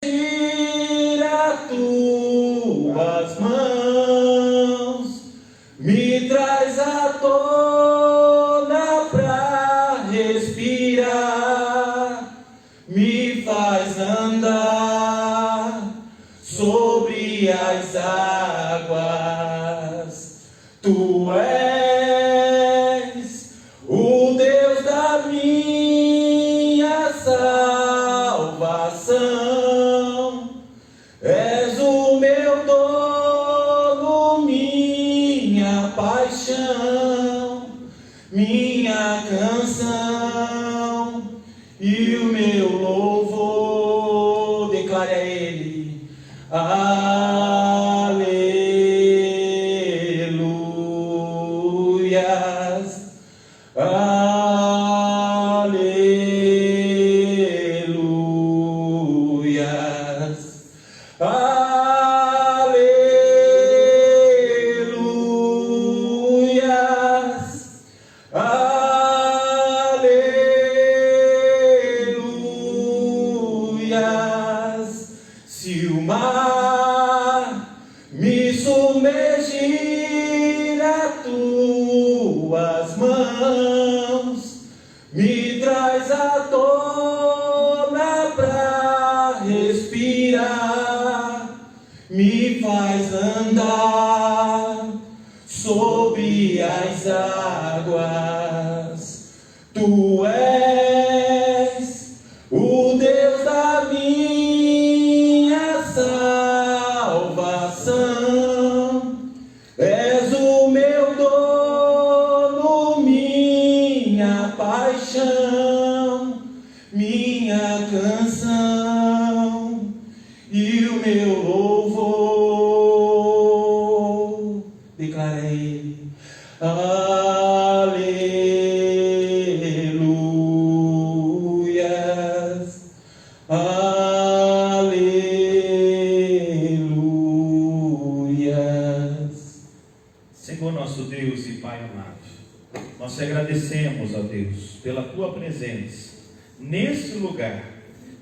Tira tuas mãos, me traz à tona pra respirar, me faz andar sobre as águas. Tu és o Deus da minha salvação, és o meu dono, minha paixão, minha canção e o meu louvor. Declare a Ele. Aleluias, aleluias, aleluias, aleluias. Se o mar me submergir, as tuas mãos me traz à tona pra respirar, me faz andar sobre as águas. Tu és o Deus da minha salvação, és o meu dono, minha paixão, minha canção e o meu louvor. Declara a Ele. Aleluias, aleluias. Senhor nosso Deus e Pai amado, nós te agradecemos, ó Deus, pela Tua presença neste lugar.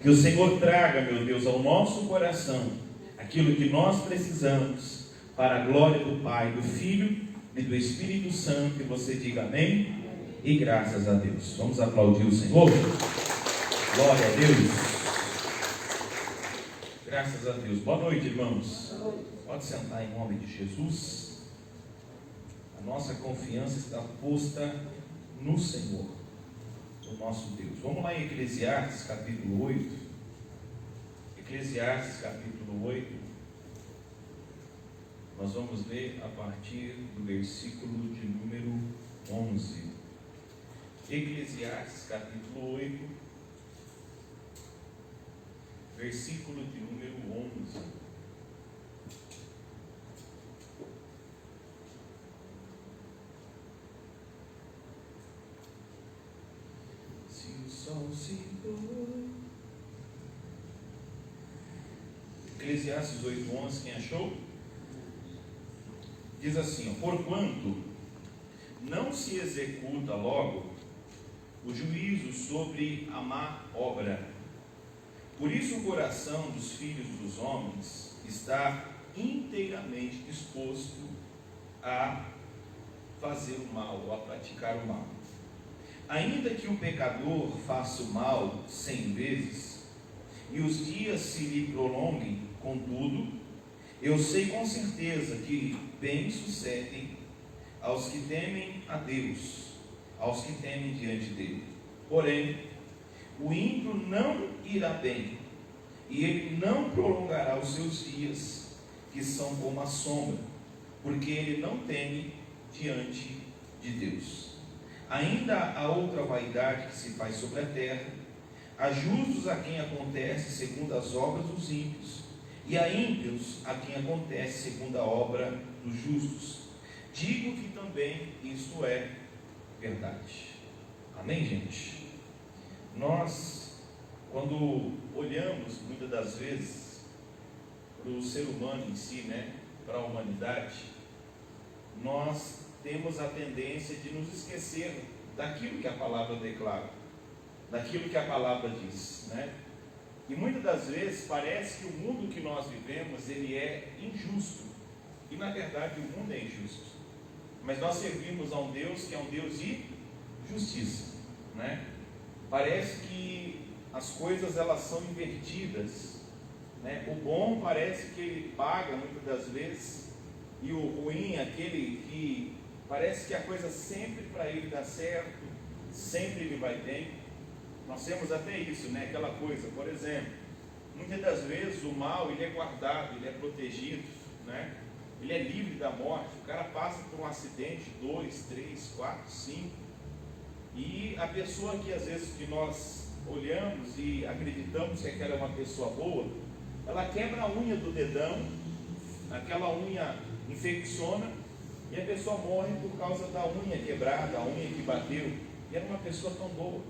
Que o Senhor traga, meu Deus, ao nosso coração aquilo que nós precisamos para a glória do Pai, do Filho e do Espírito Santo. E você diga amém e graças a Deus. Vamos aplaudir o Senhor. Glória a Deus. Graças a Deus. Boa noite, irmãos. Pode sentar em nome de Jesus. A nossa confiança está posta no Senhor, o nosso Deus. Vamos lá em Eclesiastes capítulo 8. Eclesiastes capítulo 8. Nós vamos ler a partir do versículo de número 11. Eclesiastes capítulo 8, versículo de número 11. Se o sol se pôr. Eclesiastes 8:11, quem achou? Diz assim, ó: porquanto não se executa logo o juízo sobre a má obra, por isso o coração dos filhos dos homens está inteiramente disposto a fazer o mal, ou a praticar o mal. Ainda que o pecador faça o mal 100 vezes, e os dias se lhe prolonguem, contudo, eu sei com certeza que bem sucedem aos que temem a Deus, aos que temem diante dele. Porém, o ímpio não irá bem, e ele não prolongará os seus dias, que são como a sombra, porque ele não teme diante de Deus. Ainda há outra vaidade que se faz sobre a terra, há justos a quem acontece segundo as obras dos ímpios, e há ímpios a quem acontece segundo a obra dos justos. Digo que também isto é verdade. Amém, gente? Nós, quando olhamos muitas das vezes para o ser humano em si, para a humanidade, nós temos a tendência de nos esquecer daquilo que a palavra declara, daquilo que a palavra diz, E muitas das vezes parece que o mundo que nós vivemos, ele é injusto. E na verdade o mundo é injusto. Mas nós servimos a um Deus que é um Deus de justiça, né? Parece que as coisas elas são invertidas, né? O bom parece que ele paga muitas das vezes, e o ruim, aquele que parece que a coisa sempre para ele dá certo, sempre ele vai bem. Nós temos até isso, né? Aquela coisa, por exemplo, muitas das vezes o mal ele é guardado, ele é protegido, né? Ele é livre da morte. O cara passa por um acidente, 2, 3, 4, 5, e a pessoa que às vezes que nós olhamos e acreditamos que aquela é uma pessoa boa, ela quebra a unha do dedão, aquela unha infecciona, e a pessoa morre por causa da unha quebrada, a unha que bateu, e era uma pessoa tão boa.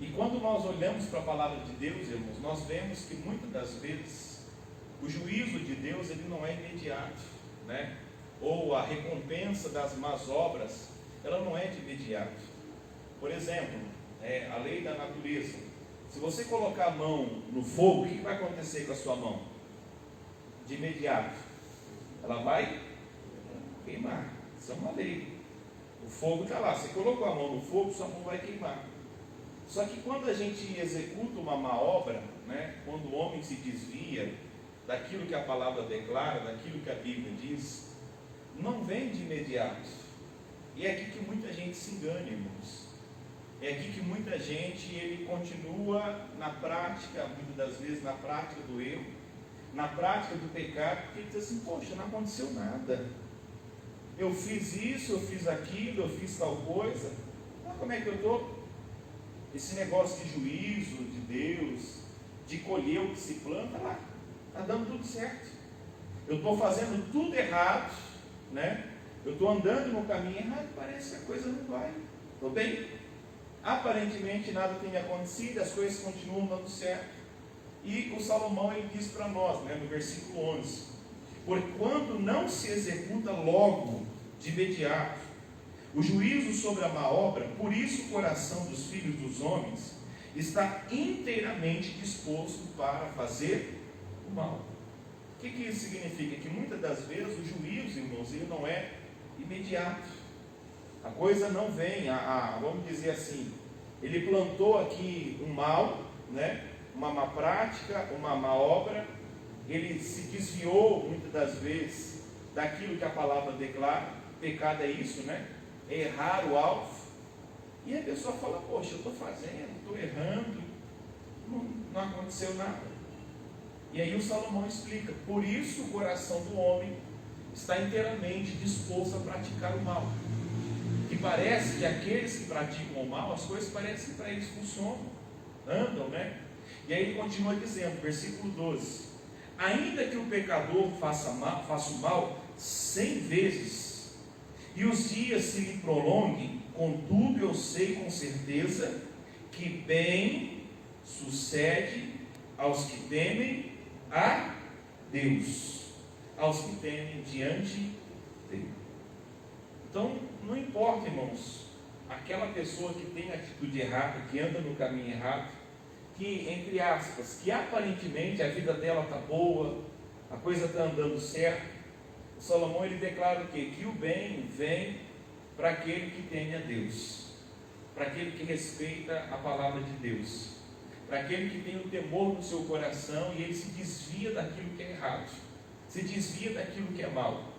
E quando nós olhamos para a palavra de Deus, irmãos, nós vemos que muitas das vezes o juízo de Deus ele não é imediato, né? Ou a recompensa das más obras, ela não é de imediato. Por exemplo, a lei da natureza. Se você colocar a mão no fogo, o que vai acontecer com a sua mão? De imediato, ela vai queimar. Isso é uma lei. O fogo está lá. Você colocou a mão no fogo, sua mão vai queimar. Só que quando a gente executa uma má obra, né, quando o homem se desvia daquilo que a palavra declara, daquilo que a Bíblia diz, não vem de imediato. E é aqui que muita gente se engana, irmãos. É aqui que muita gente ele continua na prática, muitas das vezes na prática do erro, na prática do pecado, porque ele diz assim: poxa, não aconteceu nada. Eu fiz isso, eu fiz aquilo, eu fiz tal coisa. Mas como é que eu estou? Esse negócio de juízo de Deus, de colher o que se planta, lá, está dando tudo certo. Eu estou fazendo tudo errado, né? Eu estou andando no caminho errado, parece que a coisa não vai. Estou bem? Aparentemente nada tem acontecido, as coisas continuam dando certo. E o Salomão ele diz para nós, né, no versículo 11: porquanto não se executa logo, de imediato, o juízo sobre a má obra, por isso o coração dos filhos dos homens está inteiramente disposto para fazer o mal. O que isso significa? Que muitas das vezes o juízo, irmãos, ele não é imediato. A coisa não vem, vamos dizer assim, ele plantou aqui um mal, né? Uma má prática, uma má obra, ele se desviou muitas das vezes daquilo que a palavra declara. Pecado é isso, né? É errar o alvo. E a pessoa fala: poxa, eu estou fazendo, estou errando, não aconteceu nada. E aí o Salomão explica: por isso o coração do homem está inteiramente disposto a praticar o mal. E parece que aqueles que praticam o mal, as coisas parecem que para eles funcionam, andam, né? E aí ele continua dizendo, versículo 12: ainda que o pecador faça o mal 100 vezes, e os dias se lhe prolonguem, contudo eu sei com certeza que bem sucede aos que temem a Deus, aos que temem diante dele. Então, não importa, irmãos, aquela pessoa que tem atitude errada, que anda no caminho errado, que, entre aspas, que aparentemente a vida dela está boa, a coisa está andando certo, o Salomão ele declara o quê? Que o bem vem para aquele que teme a Deus, para aquele que respeita a palavra de Deus, para aquele que tem o temor no seu coração e ele se desvia daquilo que é errado, se desvia daquilo que é mal,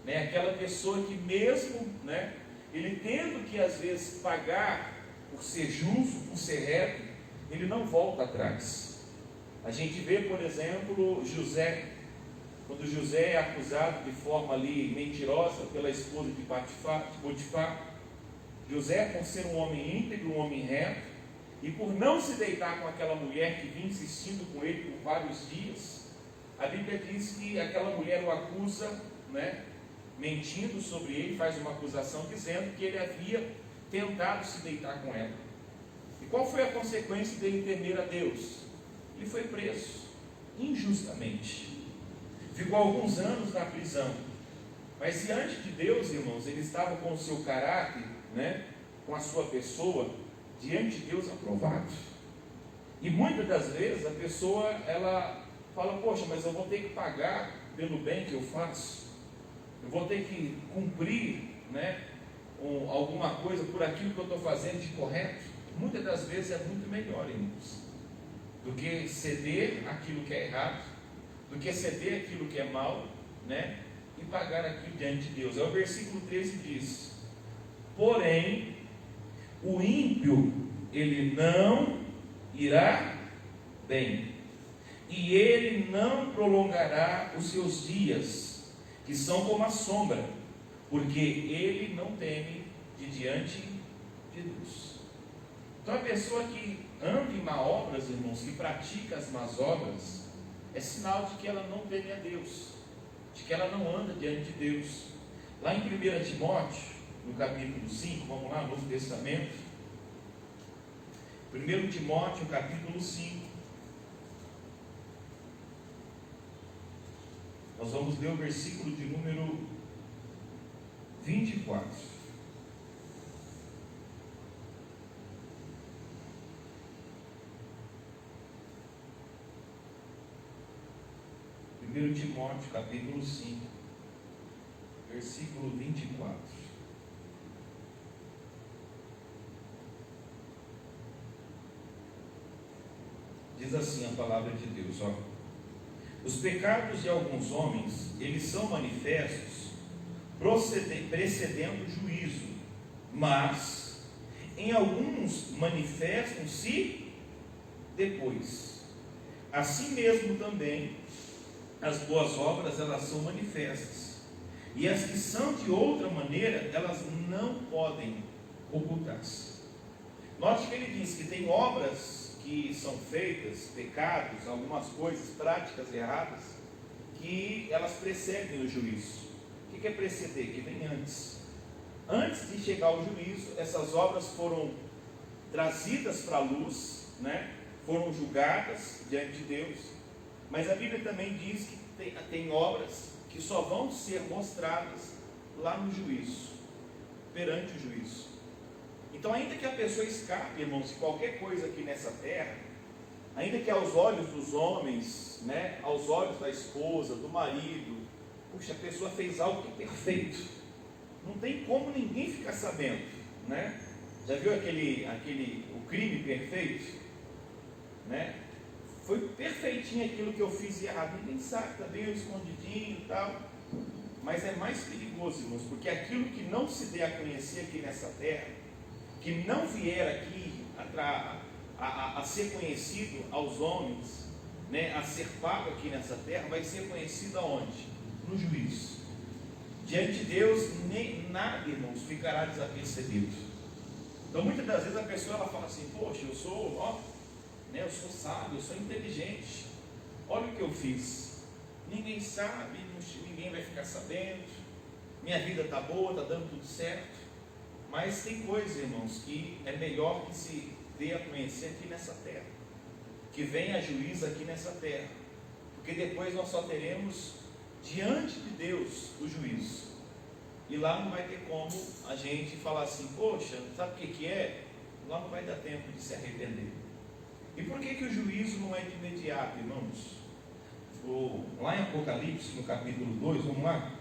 né? Aquela pessoa que mesmo, né, ele tendo que às vezes pagar por ser justo, por ser reto, ele não volta atrás. A gente vê, por exemplo, José, quando José é acusado de forma ali mentirosa pela esposa de Potifar, José, por ser um homem íntegro, um homem reto, e por não se deitar com aquela mulher que vinha insistindo com ele por vários dias, a Bíblia diz que aquela mulher o acusa, né, mentindo sobre ele, faz uma acusação dizendo que ele havia tentado se deitar com ela. E qual foi a consequência dele temer a Deus? Ele foi preso injustamente, ficou alguns anos na prisão, mas diante de Deus, irmãos, ele estava com o seu caráter, né, com a sua pessoa, diante de Deus aprovado. E muitas das vezes a pessoa, ela fala, poxa, mas eu vou ter que pagar pelo bem que eu faço, eu vou ter que cumprir, né, alguma coisa por aquilo que eu estou fazendo de correto. Muitas das vezes é muito melhor, irmãos, do que ceder aquilo que é errado, do que ceder aquilo que é mal, né, e pagar aquilo diante de Deus. É o versículo 13 diz: porém, o ímpio, ele não irá bem, e ele não prolongará os seus dias, que são como a sombra, porque ele não teme de diante de Deus. Então a pessoa que anda em má obras, irmãos, que pratica as más obras, é sinal de que ela não teme a Deus, de que ela não anda diante de Deus. Lá em 1 Timóteo, no capítulo 5, vamos lá, Novo Testamento, 1 Timóteo, capítulo 5, nós vamos ler o versículo de número 24. 1 Timóteo, capítulo 5, versículo 24. Diz assim a palavra de Deus, ó: os pecados de alguns homens, eles são manifestos, precedendo o juízo, mas em alguns manifestam-se depois. Assim mesmo também as boas obras, elas são manifestas, e as que são de outra maneira, elas não podem ocultar-se. Note que ele diz que tem obras que são feitas, pecados, algumas coisas, práticas erradas, que elas precedem o juízo. O que é preceder? Que vem antes. Antes de chegar ao juízo, essas obras foram trazidas para a luz, né? Foram julgadas diante de Deus. Mas a Bíblia também diz que tem obras que só vão ser mostradas lá no juízo, perante o juízo. Então, ainda que a pessoa escape, irmãos, de qualquer coisa aqui nessa terra, ainda que aos olhos dos homens, né, aos olhos da esposa, do marido, puxa, a pessoa fez algo que é perfeito, não tem como ninguém ficar sabendo, né? Já viu o crime perfeito, né? Foi perfeitinho aquilo que eu fiz errado, ninguém sabe, está bem escondidinho e tal. Mas é mais perigoso, irmãos, porque aquilo que não se der a conhecer aqui nessa terra, que não vier aqui a ser conhecido aos homens, né, a ser pago aqui nessa terra, vai ser conhecido aonde? No juízo. Diante de Deus, nem nada, irmãos, ficará desapercebido. Então, muitas das vezes a pessoa ela fala assim: poxa, eu sou sábio, eu sou inteligente, olha o que eu fiz, ninguém sabe, ninguém vai ficar sabendo, minha vida está boa, está dando tudo certo. Mas tem coisas, irmãos, que é melhor que se dê a conhecer aqui nessa terra, que venha a juízo aqui nessa terra, porque depois nós só teremos diante de Deus o juízo, e lá não vai ter como a gente falar assim: poxa, sabe o que é? Lá não vai dar tempo de se arrepender. E por que o juízo não é de imediato, irmãos? Lá em Apocalipse, no capítulo 2, vamos lá,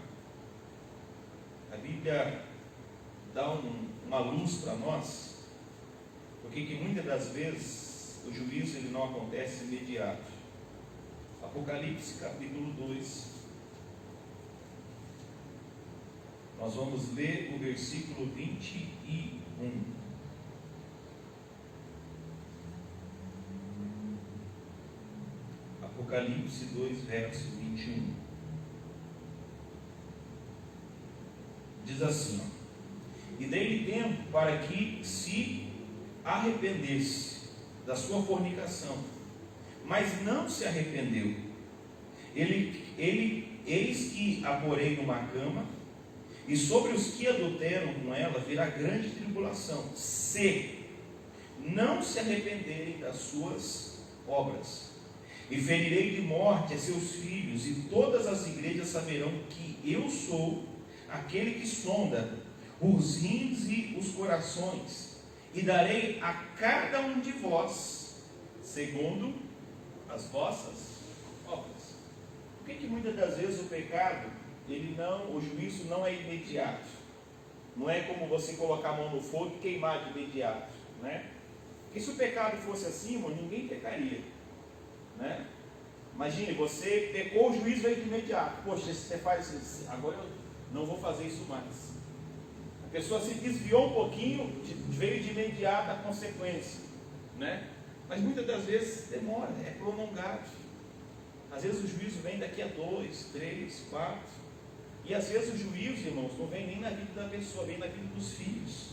a Bíblia dá uma luz para nós, porque que muitas das vezes o juízo ele não acontece imediato. Apocalipse capítulo 2, nós vamos ler o versículo 21. Apocalipse 2, verso 21. Diz assim, ó: e dei-lhe tempo para que se arrependesse da sua fornicação, mas não se arrependeu. Eis que a porei numa cama, e sobre os que adulteram com ela virá grande tribulação, se não se arrependerem das suas obras. E ferirei de morte a seus filhos, e todas as igrejas saberão que eu sou aquele que sonda os rins e os corações, e darei a cada um de vós segundo as vossas obras. Por que muitas das vezes o pecado, o juízo não é imediato? Não é como você colocar a mão no fogo e queimar de imediato, né? Porque se o pecado fosse assim, irmão, ninguém pecaria, né? Imagine, você pecou, o juízo veio de imediato. Poxa, se você faz isso, agora eu não vou fazer isso mais. A pessoa se desviou um pouquinho, veio de imediato a consequência, né? Mas muitas das vezes demora, é prolongado. Às vezes o juízo vem daqui a 2, 3, 4. E às vezes o juízo, irmãos, não vem nem na vida da pessoa, vem na vida dos filhos,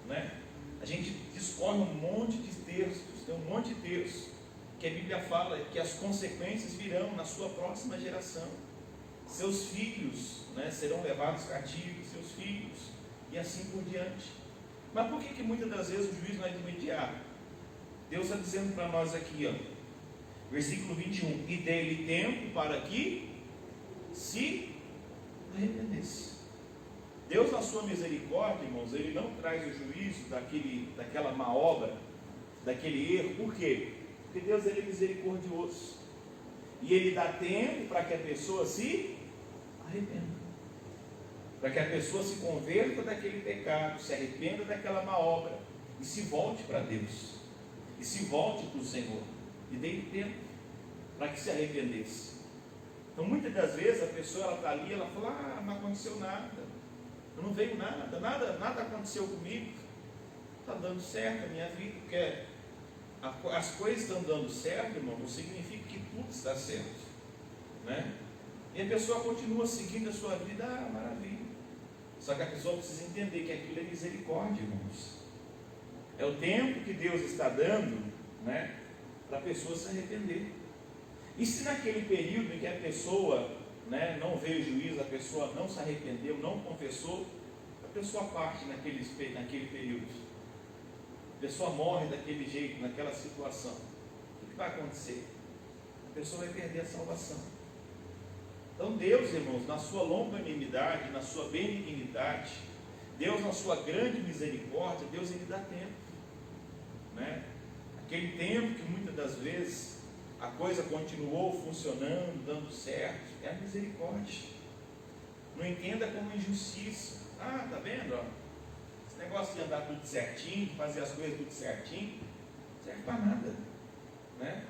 né? A gente discorre um monte de textos, tem um monte de textos que a Bíblia fala que as consequências virão na sua próxima geração. Seus filhos, né, serão levados cativos, seus filhos, e assim por diante. Mas por que muitas das vezes o juízo não é de imediato? Deus está dizendo para nós aqui, ó, versículo 21, e dê-lhe tempo para que se arrependesse. Deus, na sua misericórdia, irmãos, Ele não traz o juízo daquela má obra, daquele erro. Por quê? Porque Deus, Ele é misericordioso, e Ele dá tempo para que a pessoa se arrependa, para que a pessoa se converta daquele pecado, se arrependa daquela má obra, e se volte para Deus, e se volte para o Senhor, e dê tempo para que se arrependesse. Então muitas das vezes a pessoa está ali, ela fala, não aconteceu nada, não veio nada aconteceu comigo, está dando certo a minha vida, porque as coisas estão dando certo, irmão, não significa que tudo está certo, né? E a pessoa continua seguindo a sua vida, maravilha. Só que a pessoa precisa entender que aquilo é misericórdia, irmãos. É o tempo que Deus está dando, né, para a pessoa se arrepender. E se naquele período em que a pessoa, né, não veio juízo, a pessoa não se arrependeu, não confessou, a pessoa parte naquele período. A pessoa morre daquele jeito, naquela situação. O que vai acontecer? A pessoa vai perder a salvação. Então Deus, irmãos, na sua longanimidade, na sua benignidade, Deus na sua grande misericórdia, Deus Ele dá tempo, né? Aquele tempo que muitas das vezes a coisa continuou funcionando, dando certo, é a misericórdia. Não entenda como injustiça. Tá vendo? Ó? Esse negócio de andar tudo certinho, de fazer as coisas tudo certinho, não serve para nada, né?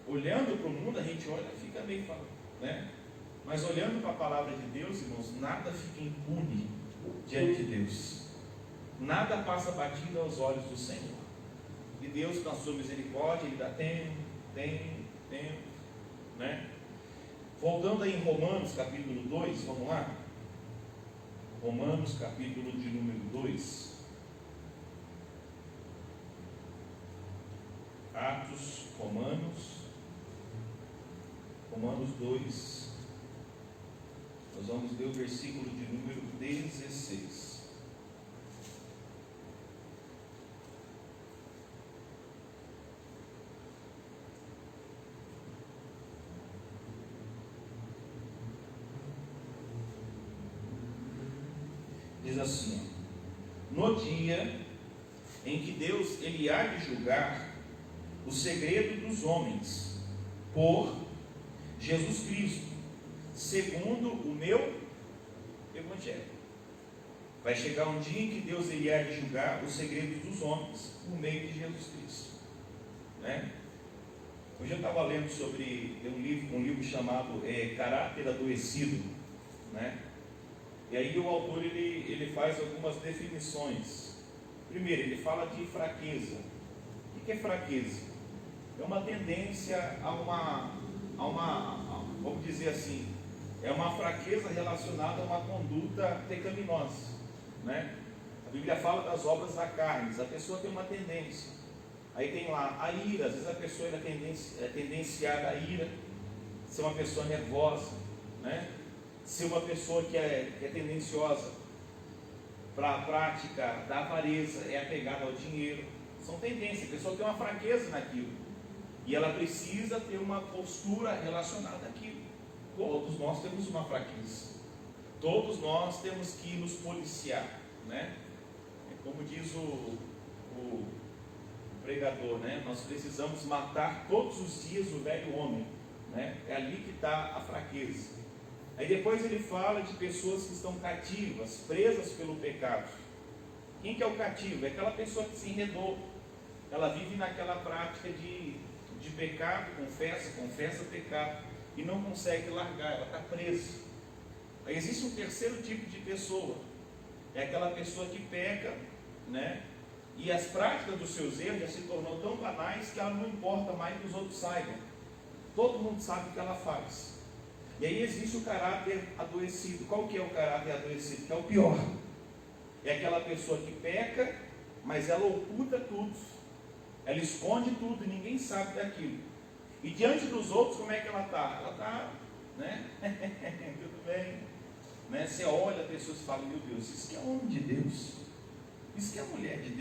Olhando para o mundo, a gente olha, fica meio falando, né? Mas olhando para a palavra de Deus, irmãos, nada fica impune diante de Deus. Nada passa batido aos olhos do Senhor. E Deus, na sua misericórdia, Ele dá tempo, né? Voltando aí em Romanos capítulo 2, vamos lá? Romanos capítulo de número 2. Atos, Romanos 2. Nós vamos ler o versículo de número 16. Diz assim: no dia em que Deus Ele há de julgar o segredo dos homens por Jesus Cristo, segundo o meu Evangelho. Vai chegar um dia em que Deus Ele há de julgar os segredos dos homens por meio de Jesus Cristo, né? Hoje eu estava lendo sobre um livro chamado Caráter Adoecido, né? E aí o autor ele faz algumas definições. Primeiro, ele fala de fraqueza. O que é fraqueza? É uma tendência vamos dizer assim, é uma fraqueza relacionada a uma conduta pecaminosa, né? A Bíblia fala das obras da carne. A pessoa tem uma tendência. Aí tem lá a ira. Às vezes a pessoa é tendenciada à ira, ser uma pessoa nervosa, né? Ser uma pessoa que é tendenciosa para a prática da avareza, é apegada ao dinheiro. São tendências. A pessoa tem uma fraqueza naquilo e ela precisa ter uma postura relacionada àquilo. Todos nós temos uma fraqueza. Todos nós temos que nos policiar, né? Como diz o pregador, né? Nós precisamos matar todos os dias o velho homem, né? É ali que está a fraqueza. Aí depois ele fala de pessoas que estão cativas, presas pelo pecado. Quem que é o cativo? É aquela pessoa que se enredou. Ela vive naquela prática de pecado, confessa pecado e não consegue largar, ela está presa. Aí existe um terceiro tipo de pessoa, é aquela pessoa que peca, né? E as práticas dos seus erros já se tornou tão banais que ela não importa mais que os outros saibam. Todo mundo sabe o que ela faz. E aí existe o caráter adoecido. Qual que é o caráter adoecido? Que é o pior. É aquela pessoa que peca, mas ela oculta tudo. Ela esconde tudo e ninguém sabe daquilo. E diante dos outros, como é que ela está? Ela está, né? Tudo bem. Né? Você olha a pessoa e fala, meu Deus, isso que é homem de Deus. Isso que é mulher de Deus.